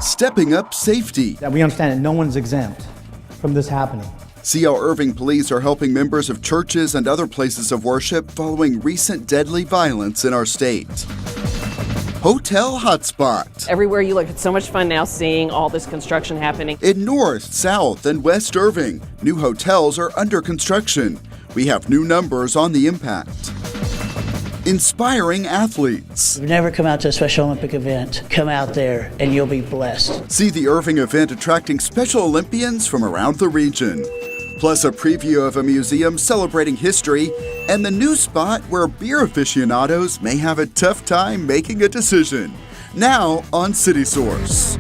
stepping up safety. That we understand that no one's exempt from this happening. See how Irving Police are helping members of churches and other places of worship following recent deadly violence in our state. Hotel Hotspot. Everywhere you look, it's so much fun now seeing all this construction happening. In North, South, and West Irving, new hotels are under construction. We have new numbers on the impact. Inspiring athletes. If you've never come out to a Special Olympic event, come out there and you'll be blessed. See the Irving event attracting Special Olympians from around the region. Plus a preview of a museum celebrating history and the new spot where beer aficionados may have a tough time making a decision. Now on City Source.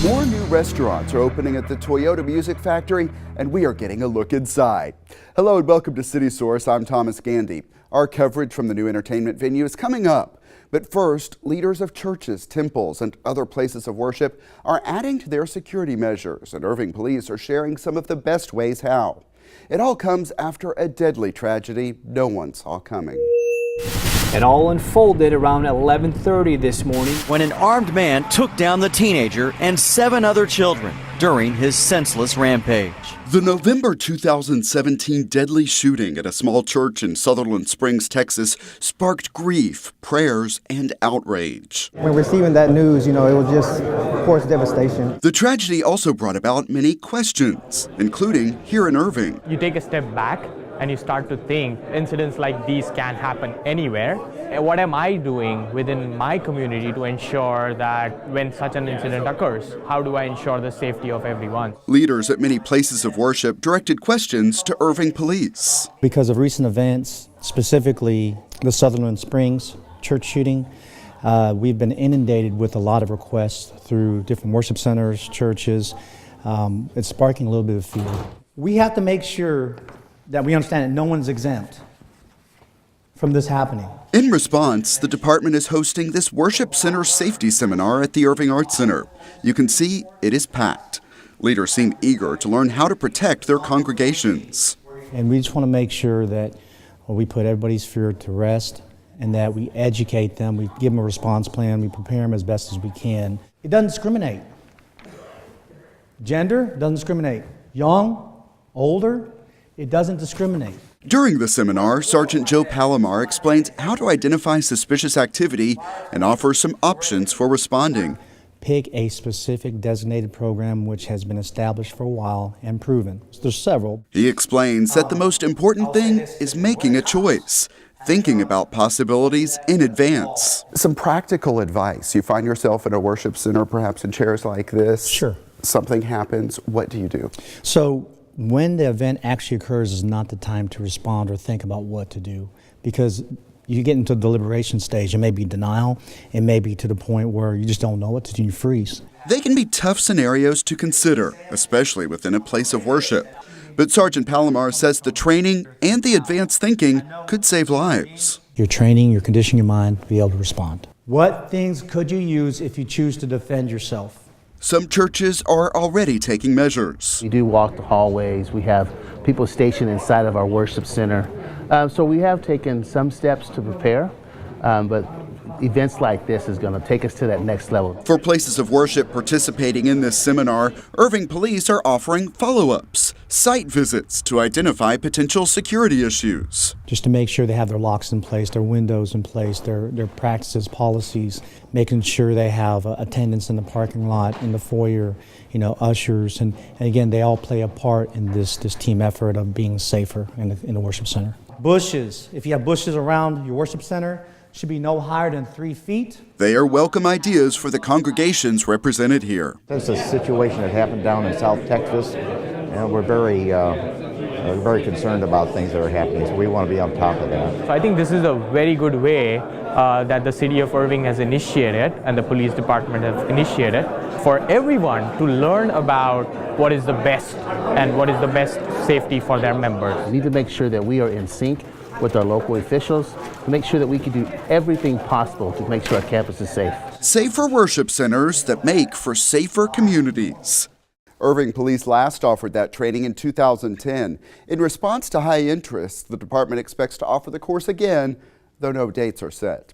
More new restaurants are opening at the Toyota Music Factory, and we are getting a look inside. Hello and welcome to City Source. I'm Thomas Gandy. Our coverage from the new entertainment venue is coming up. But first, leaders of churches, temples, and other places of worship are adding to their security measures, and Irving Police are sharing some of the best ways how. It all comes after a deadly tragedy no one saw coming. It all unfolded around 11:30 this morning when an armed man took down the teenager and 7 other children during his senseless rampage. The November 2017 deadly shooting at a small church in Sutherland Springs, Texas, sparked grief, prayers, and outrage. When receiving that news, it was just, of course, devastation. The tragedy also brought about many questions, including here in Irving. You take a step back and you start to think incidents like these can happen anywhere. What am I doing within my community to ensure that when such an incident occurs, how do I ensure the safety of everyone? Leaders at many places of worship directed questions to Irving Police. Because of recent events, specifically the Sutherland Springs church shooting, we've been inundated with a lot of requests through different worship centers, churches. It's sparking a little bit of fear. We have to make sure that we understand that no one's exempt from this happening. In response, the department is hosting this worship center safety seminar at the Irving Arts Center. You can see it is packed. Leaders seem eager to learn how to protect their congregations. And we just want to make sure that we put everybody's fear to rest and that we educate them, we give them a response plan, we prepare them as best as we can. It doesn't discriminate. Gender doesn't discriminate. Young, older, it doesn't discriminate. During the seminar, Sergeant Joe Palomar explains how to identify suspicious activity and offers some options for responding. Pick a specific designated program which has been established for a while and proven. There's several. He explains that the most important thing is making a choice, thinking about possibilities in advance. Some practical advice. You find yourself in a worship center, perhaps in chairs like this. Sure. Something happens. What do you do? So when the event actually occurs is not the time to respond or think about what to do, because you get into the deliberation stage. It may be denial. It may be to the point where you just don't know what to do. You freeze. They can be tough scenarios to consider, especially within a place of worship. But Sergeant Palomar says the training and the advanced thinking could save lives. You're training, you're conditioning your mind to be able to respond. What things could you use if you choose to defend yourself? Some churches are already taking measures. We do walk the hallways. We have people stationed inside of our worship center. So we have taken some steps to prepare, but events like this is going to take us to that next level. For places of worship participating in this seminar, Irving Police are offering follow-ups, site visits to identify potential security issues. Just to make sure they have their locks in place, their windows in place, their practices, policies, making sure they have attendants in the parking lot, in the foyer, ushers, and again, they all play a part in this team effort of being safer in the worship center. Bushes. If you have bushes around your worship center, should be no higher than 3 feet. They are welcome ideas for the congregations represented here. There's a situation that happened down in South Texas, and we're very concerned about things that are happening, so we want to be on top of that. So I think this is a very good way that the city of Irving has initiated and the police department has initiated for everyone to learn about what is the best and what is the best safety for their members. We need to make sure that we are in sync with our local officials to make sure that we can do everything possible to make sure our campus is safe. Safer worship centers that make for safer communities. Irving Police last offered that training in 2010. In response to high interest, the department expects to offer the course again, though no dates are set.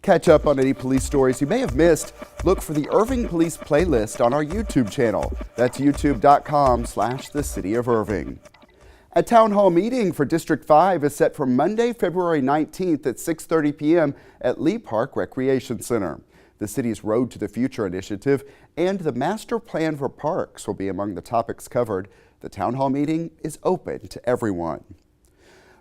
Catch up on any police stories you may have missed. Look for the Irving Police playlist on our YouTube channel. That's youtube.com/the City of Irving. A town hall meeting for District 5 is set for Monday, February 19th at 6:30 p.m. at Lee Park Recreation Center. The city's Road to the Future initiative and the Master Plan for Parks will be among the topics covered. The town hall meeting is open to everyone.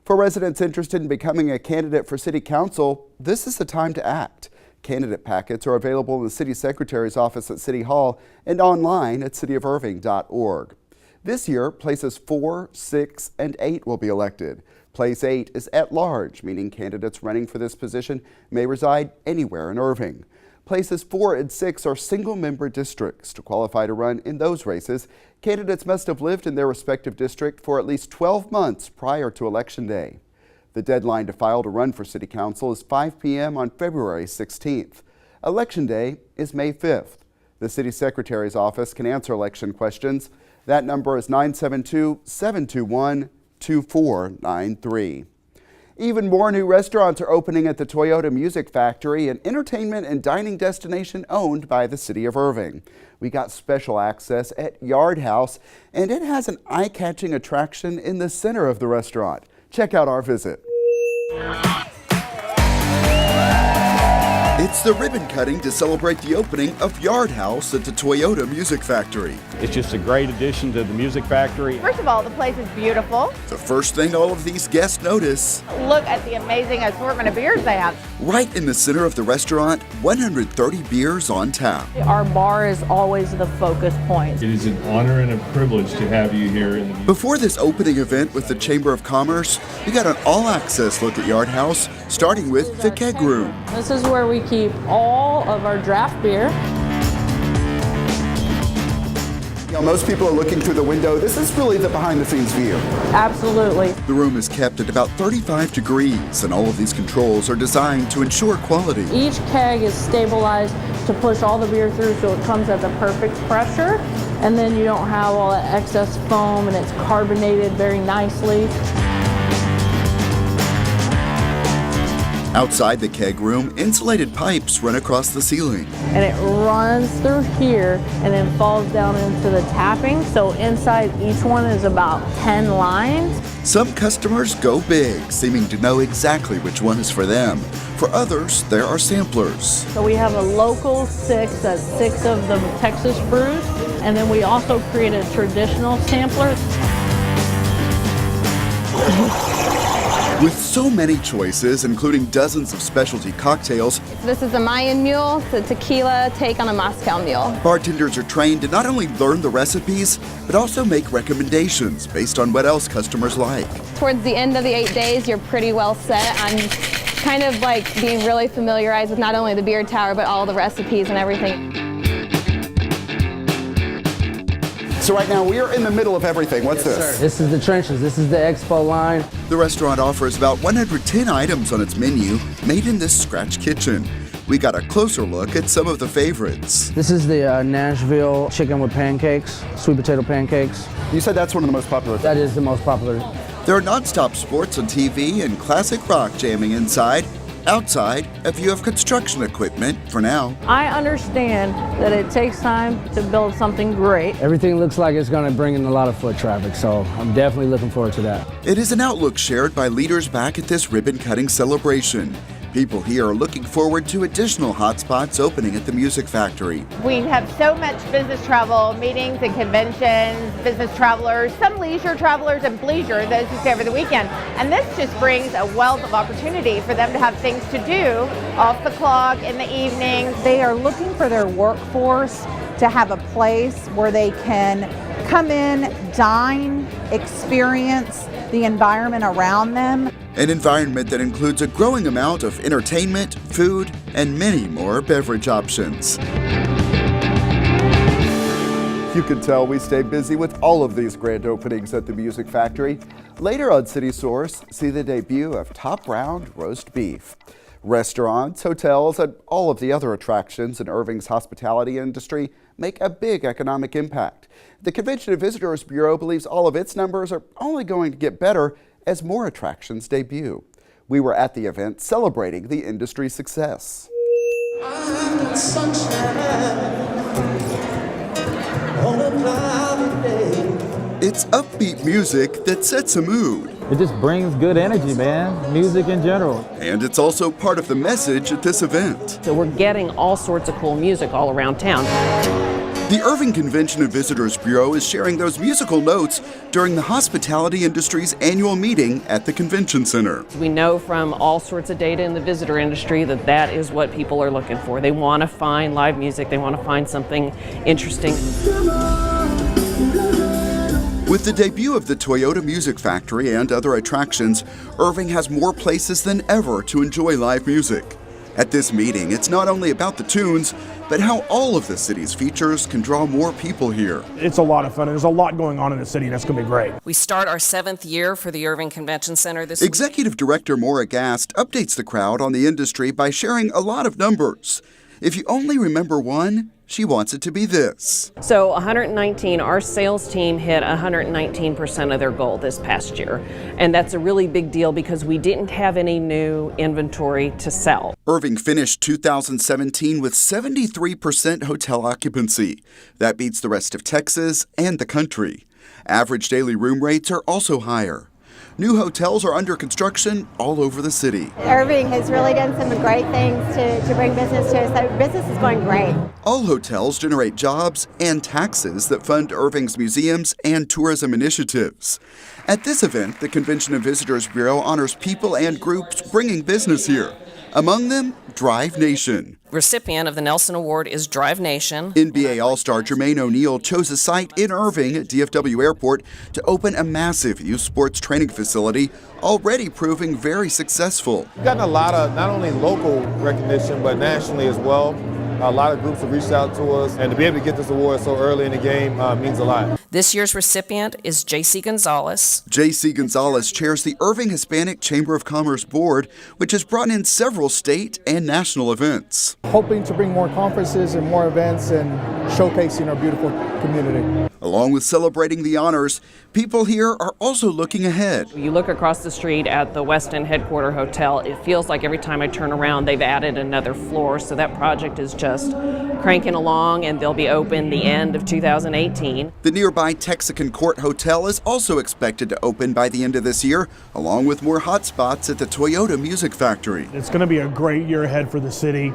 For residents interested in becoming a candidate for City Council, this is the time to act. Candidate packets are available in the City Secretary's office at City Hall and online at cityofirving.org. This year, places 4, 6, and 8 will be elected. Place 8 is at large, meaning candidates running for this position may reside anywhere in Irving. Places 4 and 6 are single-member districts. To qualify to run in those races, candidates must have lived in their respective district for at least 12 months prior to Election Day. The deadline to file to run for City Council is 5 p.m. on February 16th. Election Day is May 5th. The City Secretary's office can answer election questions. That number is 972-721-2493. Even more new restaurants are opening at the Toyota Music Factory, an entertainment and dining destination owned by the City of Irving. We got special access at Yard House, and it has an eye-catching attraction in the center of the restaurant. Check out our visit. It's the ribbon cutting to celebrate the opening of Yard House at the Toyota Music Factory. It's just a great addition to the Music Factory. First of all, the place is beautiful. The first thing all of these guests notice: look at the amazing assortment of beers they have. Right in the center of the restaurant, 130 beers on tap. Our bar is always the focus point. It is an honor and a privilege to have you here. Before this opening event with the Chamber of Commerce, we got an all-access look at Yard House, starting with the keg room. This is where we keep all of our draft beer. You know, most people are looking through the window. This is really the behind-the-scenes view. Absolutely. The room is kept at about 35 degrees, and all of these controls are designed to ensure quality. Each keg is stabilized to push all the beer through so it comes at the perfect pressure, and then you don't have all that excess foam, and it's carbonated very nicely. Outside the keg room, insulated pipes run across the ceiling. And it runs through here and then falls down into the tapping. So inside each one is about 10 lines. Some customers go big, seeming to know exactly which one is for them. For others, there are samplers. So we have a local 6, that's 6 of the Texas brews. And then we also create a traditional sampler. With so many choices, including dozens of specialty cocktails, This is a Mayan mule, it's a tequila take on a Moscow mule. bartenders are trained to not only learn the recipes, but also make recommendations based on what else customers like. Towards the end of the 8 days, you're pretty well set on kind of like being really familiarized with not only the beer tower, but all the recipes and everything. So right now, we are in the middle of everything. What's this? Sir, this is the trenches. This is the expo line. The restaurant offers about 110 items on its menu, made in this scratch kitchen. We got a closer look at some of the favorites. This is the Nashville chicken with pancakes, sweet potato pancakes. You said that's one of the most popular. That is the most popular. There are nonstop sports on TV and classic rock jamming inside. Outside, a view of construction equipment for now. I understand that it takes time to build something great. Everything looks like it's going to bring in a lot of foot traffic, so I'm definitely looking forward to that. It is an outlook shared by leaders back at this ribbon-cutting celebration. People here are looking forward to additional hotspots opening at the Music Factory. We have so much business travel, meetings and conventions, business travelers, some leisure travelers and bleisure, those who stay over the weekend. And this just brings a wealth of opportunity for them to have things to do off the clock in the evenings. They are looking for their workforce to have a place where they can come in, dine, experience the environment around them. An environment that includes a growing amount of entertainment, food, and many more beverage options. You can tell we stay busy with all of these grand openings at the Music Factory. Later on City Source, see the debut of top round roast beef. Restaurants, hotels, and all of the other attractions in Irving's hospitality industry make a big economic impact. The Convention and Visitors Bureau believes all of its numbers are only going to get better as more attractions debut. We were at the event celebrating the industry's success. It's upbeat music that sets a mood. It just brings good energy, man. Music in general. And it's also part of the message at this event. So we're getting all sorts of cool music all around town. The Irving Convention and Visitors Bureau is sharing those musical notes during the hospitality industry's annual meeting at the Convention Center. We know from all sorts of data in the visitor industry that that is what people are looking for. They want to find live music. They want to find something interesting. With the debut of the Toyota Music Factory and other attractions, Irving has more places than ever to enjoy live music. At this meeting, it's not only about the tunes, but how all of the city's features can draw more people here. It's a lot of fun, and there's a lot going on in the city, and that's going to be great. We start our 7th year for the Irving Convention Center this week. Executive Director Maura Gast updates the crowd on the industry by sharing a lot of numbers. If you only remember one, she wants it to be this. So 119, our sales team hit 119% of their goal this past year. And that's a really big deal because we didn't have any new inventory to sell. Irving finished 2017 with 73% hotel occupancy. That beats the rest of Texas and the country. Average daily room rates are also higher. New hotels are under construction all over the city. Irving has really done some great things to bring business to us. So business is going great. All hotels generate jobs and taxes that fund Irving's museums and tourism initiatives. At this event, the Convention and Visitors Bureau honors people and groups bringing business here. Among them, Drive Nation. Recipient of the Nelson Award is Drive Nation. NBA All-Star Jermaine O'Neal chose a site in Irving at DFW Airport to open a massive youth sports training facility, already proving very successful. We've gotten a lot of not only local recognition, but nationally as well. A lot of groups have reached out to us, and to be able to get this award so early in the game means a lot. This year's recipient is J.C. Gonzalez. J.C. Gonzalez chairs the Irving Hispanic Chamber of Commerce Board, which has brought in several state and national events. Hoping to bring more conferences and more events and showcasing our beautiful community. Along with celebrating the honors, people here are also looking ahead. You look across the street at the West End Headquarter Hotel, it feels like every time I turn around they've added another floor, so that project is just cranking along and they'll be open the end of 2018. The nearby Texacan Court Hotel is also expected to open by the end of this year, along with more hotspots at the Toyota Music Factory. It's going to be a great year ahead for the city.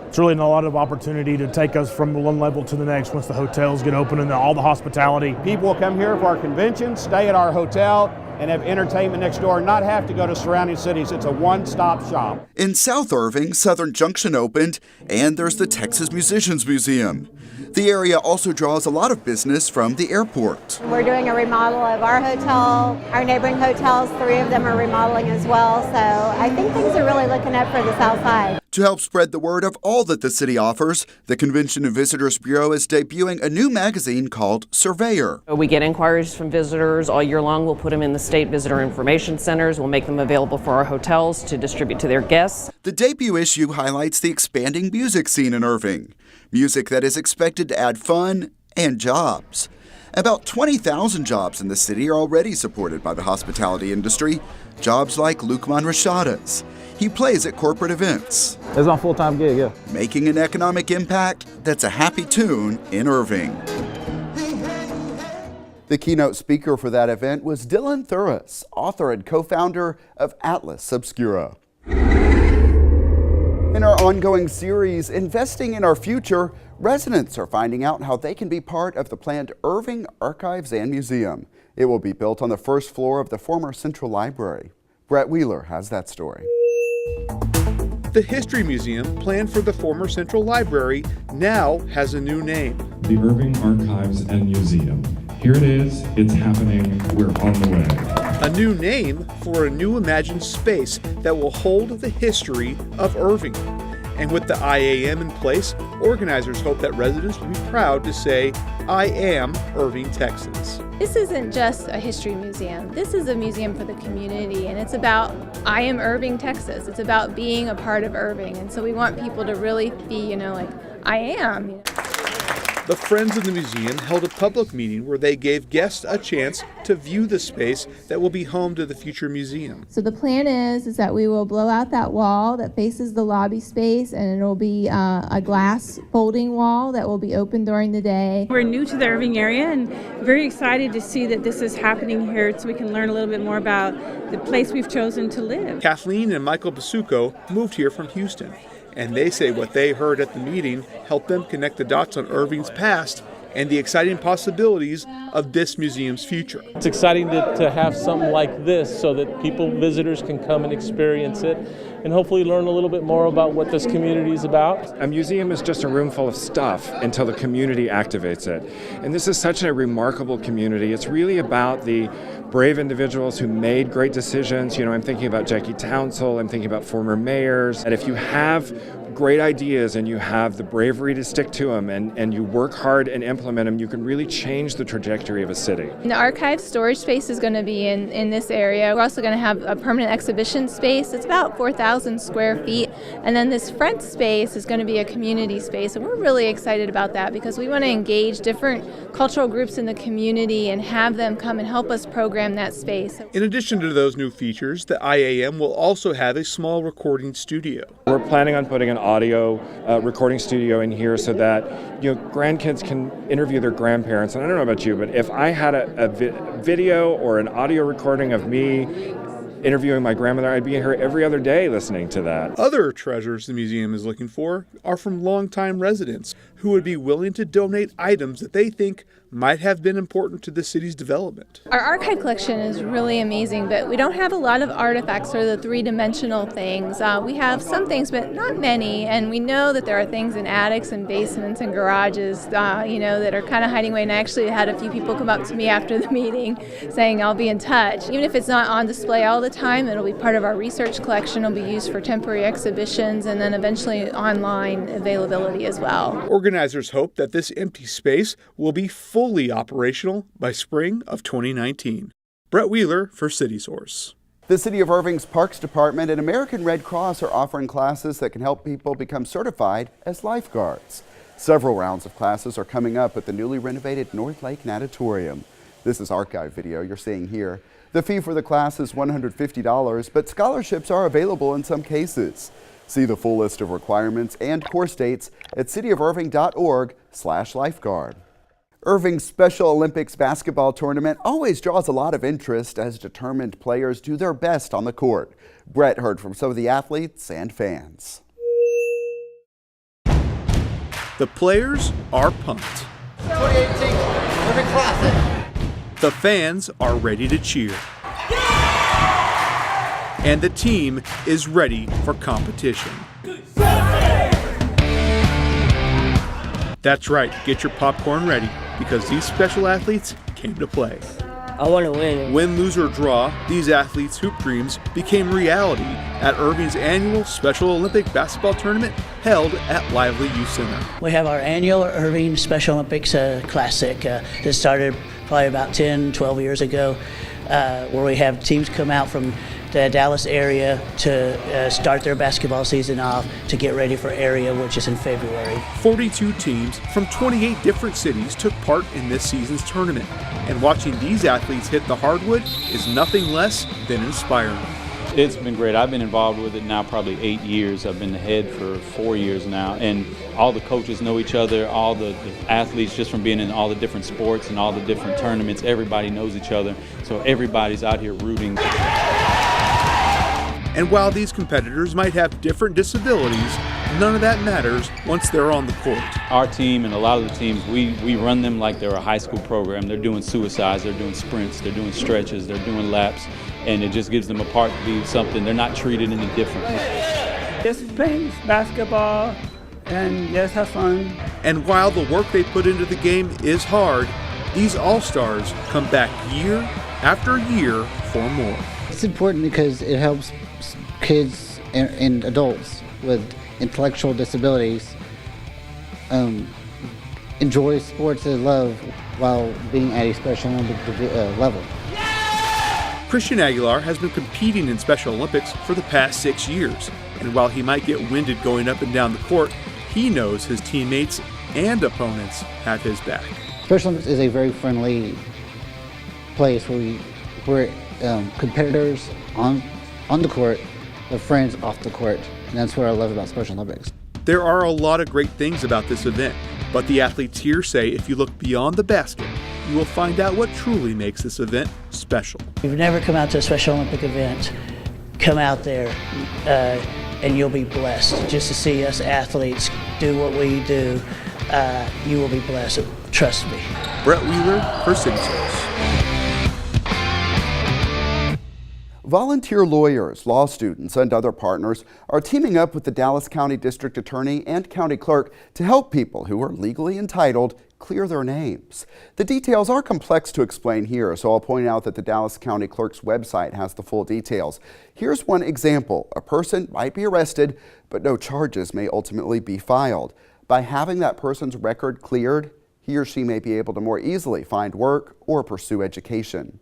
It's really a lot of opportunity to take us from one level to the next once the hotels get open and all the hospitality. People will come here for our convention, stay at our hotel, and have entertainment next door, not have to go to surrounding cities. It's a one-stop shop. In South Irving, Southern Junction opened, and there's the Texas Musicians Museum. The area also draws a lot of business from the airport. We're doing a remodel of our hotel. Our neighboring hotels, 3 of them are remodeling as well. So I think things are really looking up for the South Side. To help spread the word of all that the city offers, the Convention and Visitors Bureau is debuting a new magazine called Surveyor. We get inquiries from visitors all year long. We'll put them in the state visitor information centers. We'll make them available for our hotels to distribute to their guests. The debut issue highlights the expanding music scene in Irving. Music that is expected to add fun and jobs. About 20,000 jobs in the city are already supported by the hospitality industry. Jobs like Lukman Rashada's. He plays at corporate events. That's my full-time gig, yeah. Making an economic impact that's a happy tune in Irving. The keynote speaker for that event was Dylan Thuras, author and co-founder of Atlas Obscura. In our ongoing series, Investing in Our Future, residents are finding out how they can be part of the planned Irving Archives and Museum. It will be built on the first floor of the former Central Library. Brett Wheeler has that story. The History Museum, planned for the former Central Library, now has a new name. The Irving Archives and Museum. Here it is, it's happening, we're on the way. A new name for a new imagined space that will hold the history of Irving. And with the IAM in place, organizers hope that residents will be proud to say, I am Irving, Texas. This isn't just a history museum. This is a museum for the community, and it's about, I am Irving, Texas. It's about being a part of Irving, and so we want people to really be, like, I am. The Friends of the Museum held a public meeting where they gave guests a chance to view the space that will be home to the future museum. So the plan is that we will blow out that wall that faces the lobby space, and it will be a glass folding wall that will be open during the day. We're new to the Irving area and very excited to see that this is happening here so we can learn a little bit more about the place we've chosen to live. Kathleen and Michael Basuco moved here from Houston, and they say what they heard at the meeting helped them connect the dots on Irving's past and the exciting possibilities of this museum's future. It's exciting to have something like this so that visitors can come and experience it and hopefully learn a little bit more about what this community is about. A museum is just a room full of stuff until the community activates it. And this is such a remarkable community. It's really about the brave individuals who made great decisions. You know, I'm thinking about Jackie Townsell, I'm thinking about former mayors. And if you have great ideas and you have the bravery to stick to them and you work hard and implement them, you can really change the trajectory of a city. The archive storage space is going to be in this area. We're also going to have a permanent exhibition space. It's about 4,000 square feet. And then this front space is going to be a community space. And we're really excited about that because we want to engage different cultural groups in the community and have them come and help us program that space. In addition to those new features, the IAM will also have a small recording studio. We're planning on putting an audio recording studio in here so that grandkids can interview their grandparents. And I don't know about you, but if I had a video or an audio recording of me interviewing my grandmother, I'd be here every other day listening to that. Other treasures the museum is looking for are from longtime residents who would be willing to donate items that they think might have been important to the city's development. Our archive collection is really amazing, but we don't have a lot of artifacts or the three-dimensional things. We have some things, but not many, and we know that there are things in attics and basements and garages, that are kind of hiding away. And I actually had a few people come up to me after the meeting saying, I'll be in touch. Even if it's not on display all the time, it'll be part of our research collection. It'll be used for temporary exhibitions and then eventually online availability as well. Organizers hope that this empty space will be fully operational by spring of 2019. Brett Wheeler for CitySource. The City of Irving's Parks Department and American Red Cross are offering classes that can help people become certified as lifeguards. Several rounds of classes are coming up at the newly renovated North Lake Natatorium. This is archive video you're seeing here. The fee for the class is $150, but scholarships are available in some cases. See the full list of requirements and course dates at cityofirving.org/lifeguard. Irving's Special Olympics basketball tournament always draws a lot of interest as determined players do their best on the court. Brett heard from some of the athletes and fans. The players are pumped. 2018 Irving Classic. The fans are ready to cheer. And the team is ready for competition. That's right, get your popcorn ready because these special athletes came to play. I want to win. Win, lose, or draw, these athletes' hoop dreams became reality at Irving's annual Special Olympic basketball tournament held at Lively Youth Center. We have our annual Irving Special Olympics Classic that started probably about 10, 12 years ago, where we have teams come out from the Dallas area to start their basketball season off to get ready for area, which is in February. 42 teams from 28 different cities took part in this season's tournament, and watching these athletes hit the hardwood is nothing less than inspiring. It's been great. I've been involved with it now probably 8 years. I've been the head for 4 years now, and all the coaches know each other, all the athletes just from being in all the different sports and all the different tournaments, everybody knows each other, so everybody's out here rooting. And while these competitors might have different disabilities, none of that matters once they're on the court. Our team and a lot of the teams, we run them like they're a high school program. They're doing suicides, they're doing sprints, they're doing stretches, they're doing laps, and it just gives them a part to be something. They're not treated any different. Just playing basketball and just have fun. And while the work they put into the game is hard, these all-stars come back year after year for more. It's important because it helps kids and adults with intellectual disabilities enjoy sports they love while being at a Special Olympic level. Christian Aguilar has been competing in Special Olympics for the past 6 years, and while he might get winded going up and down the court, he knows his teammates and opponents have his back. Special Olympics is a very friendly place where competitors on the court are friends off the court, and that's what I love about Special Olympics. There are a lot of great things about this event, but the athletes here say if you look beyond the basket, you will find out what truly makes this event special. If you've never come out to a Special Olympic event, come out there and you'll be blessed. Just to see us athletes do what we do, you will be blessed. Trust me. Brett Wheeler for City Source. Volunteer lawyers, law students, and other partners are teaming up with the Dallas County District Attorney and County Clerk to help people who are legally entitled clear their names. The details are complex to explain here, so I'll point out that the Dallas County Clerk's website has the full details. Here's one example. A person might be arrested, but no charges may ultimately be filed. By having that person's record cleared, he or she may be able to more easily find work or pursue education.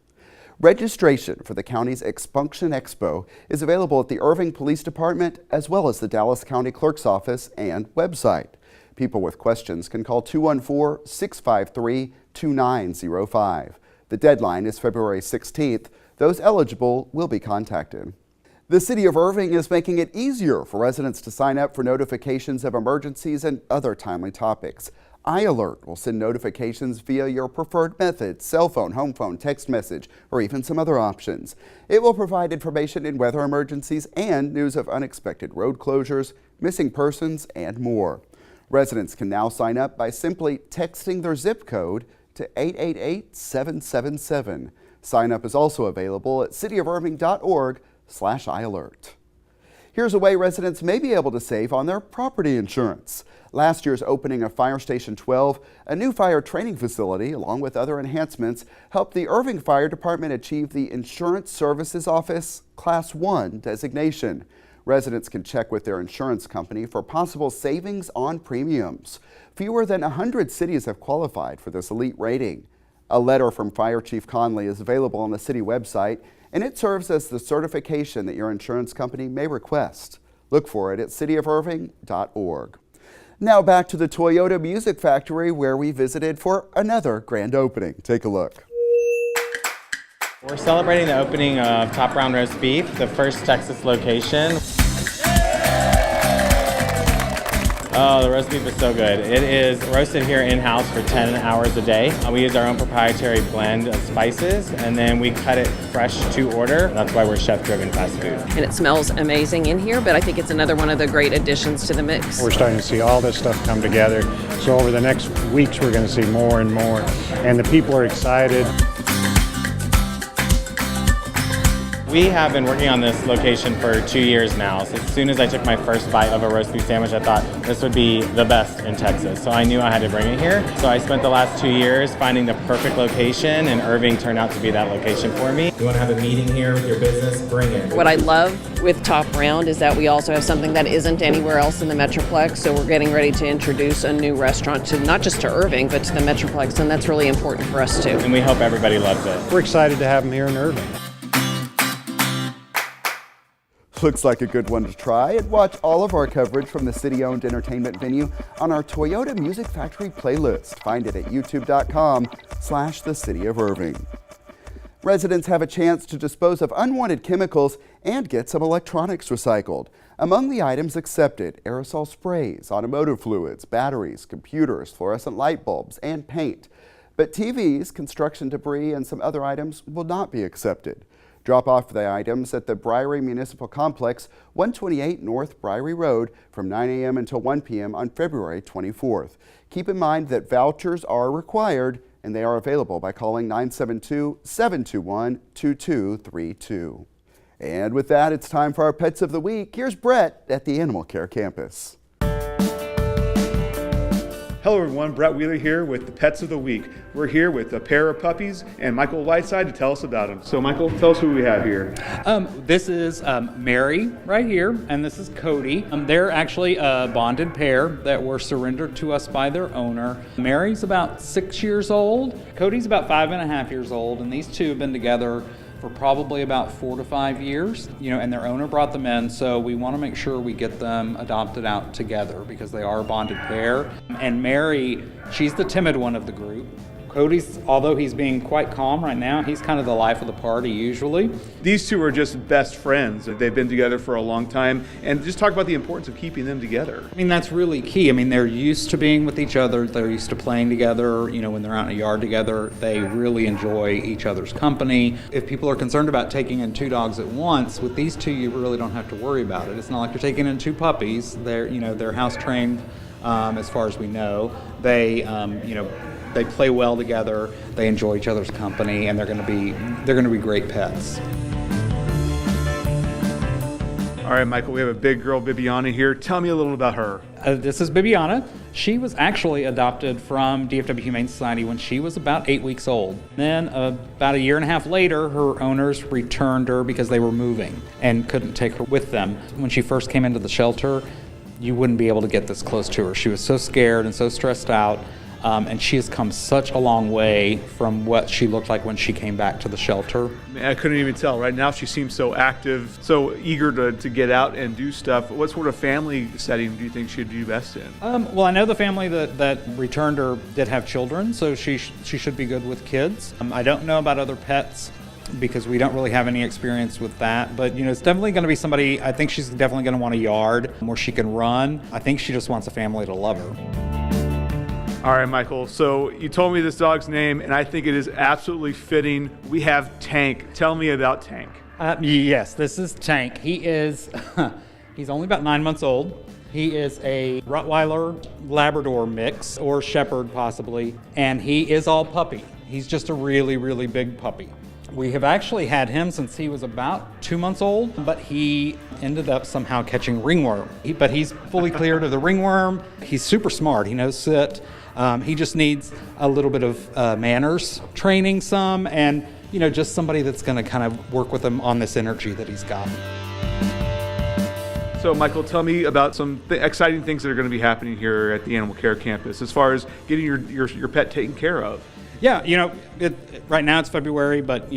Registration for the county's Expunction Expo is available at the Irving Police Department as well as the Dallas County Clerk's office and website. People with questions can call 214-653-2905. The deadline is February 16th. Those eligible will be contacted. The City of Irving is making it easier for residents to sign up for notifications of emergencies and other timely topics. iAlert will send notifications via your preferred method, cell phone, home phone, text message, or even some other options. It will provide information in weather emergencies and news of unexpected road closures, missing persons, and more. Residents can now sign up by simply texting their zip code to 888-777. Sign up is also available at cityofirving.org/iAlert. Here's a way residents may be able to save on their property insurance. Last year's opening of Fire Station 12, a new fire training facility, along with other enhancements, helped the Irving Fire Department achieve the Insurance Services Office Class 1 designation. Residents can check with their insurance company for possible savings on premiums. Fewer than 100 cities have qualified for this elite rating. A letter from Fire Chief Conley is available on the city website, and it serves as the certification that your insurance company may request. Look for it at cityofirving.org. Now back to the Toyota Music Factory, where we visited for another grand opening. Take a look. We're celebrating the opening of Top Round Roast Beef, the first Texas location. Oh, the roast beef is so good. It is roasted here in-house for 10 hours a day. We use our own proprietary blend of spices, and then we cut it fresh to order. That's why we're chef-driven fast food. And it smells amazing in here, but I think it's another one of the great additions to the mix. We're starting to see all this stuff come together. So over the next weeks, we're going to see more and more, and the people are excited. We have been working on this location for 2 years now. So as soon as I took my first bite of a roast beef sandwich, I thought this would be the best in Texas. So I knew I had to bring it here. So I spent the last 2 years finding the perfect location, and Irving turned out to be that location for me. You want to have a meeting here with your business? Bring it. What I love with Top Round is that we also have something that isn't anywhere else in the Metroplex. So we're getting ready to introduce a new restaurant to not just to Irving, but to the Metroplex, and that's really important for us too. And we hope everybody loves it. We're excited to have them here in Irving. Looks like a good one to try, and watch all of our coverage from the city-owned entertainment venue on our Toyota Music Factory playlist. Find it at youtube.com/the City of Irving. Residents have a chance to dispose of unwanted chemicals and get some electronics recycled. Among the items accepted, aerosol sprays, automotive fluids, batteries, computers, fluorescent light bulbs, and paint. But TVs, construction debris, and some other items will not be accepted. Drop off the items at the Briery Municipal Complex, 128 North Briery Road, from 9 a.m. until 1 p.m. on February 24th. Keep in mind that vouchers are required, and they are available by calling 972-721-2232. And with that, it's time for our Pets of the Week. Here's Brett at the Animal Care Campus. Hello everyone, Brett Wheeler here with the Pets of the Week. We're here with a pair of puppies and Michael Whiteside to tell us about them. So Michael, tell us who we have here. This is Mary right here, and this is Cody. They're actually a bonded pair that were surrendered to us by their owner. Mary's about 6 years old. Cody's about 5.5 years old, and these two have been together for probably about 4 to 5 years, and their owner brought them in, so we want to make sure we get them adopted out together because they are a bonded pair. And Mary, she's the timid one of the group. Cody's, although he's being quite calm right now, he's kind of the life of the party usually. These two are just best friends. They've been together for a long time. And just talk about the importance of keeping them together. I mean, that's really key. I mean, they're used to being with each other. They're used to playing together. When they're out in a yard together, they really enjoy each other's company. If people are concerned about taking in 2 dogs at once, with these two, you really don't have to worry about it. It's not like you're taking in 2 puppies. They're house trained as far as we know. They play well together, they enjoy each other's company, and they're going to be great pets. All right, Michael, we have a big girl, Bibiana, here. Tell me a little about her. This is Bibiana. She was actually adopted from DFW Humane Society when she was about 8 weeks old. Then about a year and a half later, her owners returned her because they were moving and couldn't take her with them. When she first came into the shelter, you wouldn't be able to get this close to her. She was so scared and so stressed out. And she has come such a long way from what she looked like when she came back to the shelter. I couldn't even tell. Right now she seems so active, so eager to get out and do stuff. What sort of family setting do you think she'd do best in? Well, I know the family that returned her did have children, so she should be good with kids. I don't know about other pets because we don't really have any experience with that. But, it's definitely going to be somebody, I think she's definitely going to want a yard where she can run. I think she just wants a family to love her. All right, Michael, so you told me this dog's name, and I think it is absolutely fitting. We have Tank. Tell me about Tank. Yes, this is Tank. He's only about 9 months old. He is a Rottweiler Labrador mix, or Shepherd possibly, and he is all puppy. He's just a really, really big puppy. We have actually had him since he was about 2 months old, but he ended up somehow catching ringworm. But he's fully cleared of the ringworm. He's super smart. He knows sit. He just needs a little bit of manners training some, and just somebody that's going to kind of work with him on this energy that he's got. So, Michael, tell me about some exciting things that are going to be happening here at the Animal Care Campus as far as getting your pet taken care of. Yeah, right now it's February, but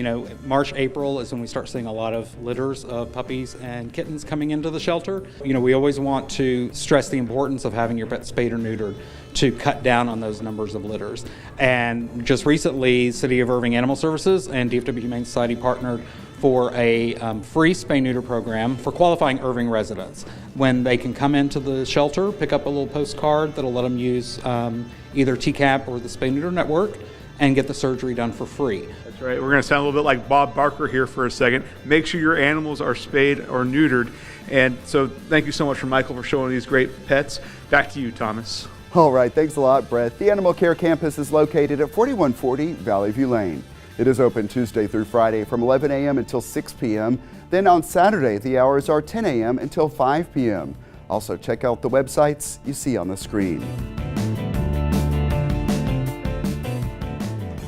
March, April is when we start seeing a lot of litters of puppies and kittens coming into the shelter. We always want to stress the importance of having your pet spayed or neutered to cut down on those numbers of litters. And just recently, City of Irving Animal Services and DFW Humane Society partnered for a free spay-neuter program for qualifying Irving residents. When they can come into the shelter, pick up a little postcard that'll let them use either TCAP or the Spay-Neuter Network, and get the surgery done for free. That's right. We're going to sound a little bit like Bob Barker here for a second. Make sure your animals are spayed or neutered. And so thank you so much for Michael for showing these great pets. Back to you, Thomas. All right. Thanks a lot, Brett. The Animal Care Campus is located at 4140 Valley View Lane. It is open Tuesday through Friday from 11 a.m. until 6 p.m. Then on Saturday, the hours are 10 a.m. until 5 p.m. Also, check out the websites you see on the screen.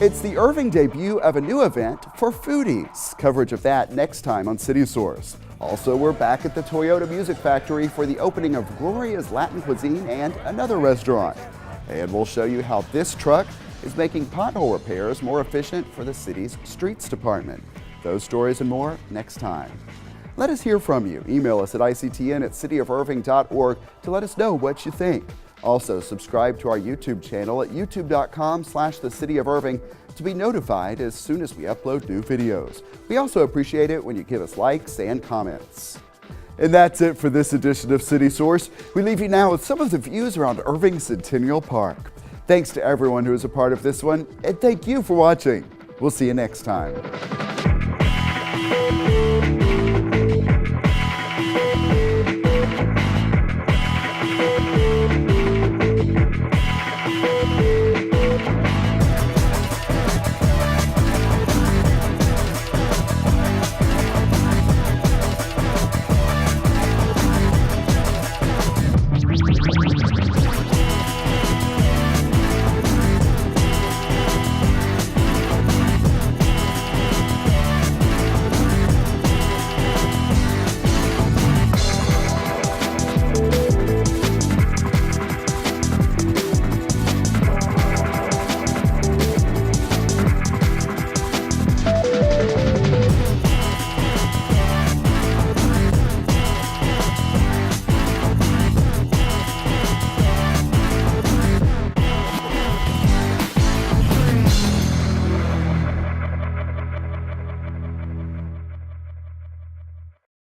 It's the Irving debut of a new event for foodies. Coverage of that next time on City Source. Also, we're back at the Toyota Music Factory for the opening of Gloria's Latin Cuisine and another restaurant. And we'll show you how this truck is making pothole repairs more efficient for the city's streets department. Those stories and more next time. Let us hear from you. Email us at ictn@cityofirving.org to let us know what you think. Also, subscribe to our YouTube channel at youtube.com/thecityofirving to be notified as soon as we upload new videos. We also appreciate it when you give us likes and comments. And that's it for this edition of City Source. We leave you now with some of the views around Irving Centennial Park. Thanks to everyone who is a part of this one, and thank you for watching. We'll see you next time.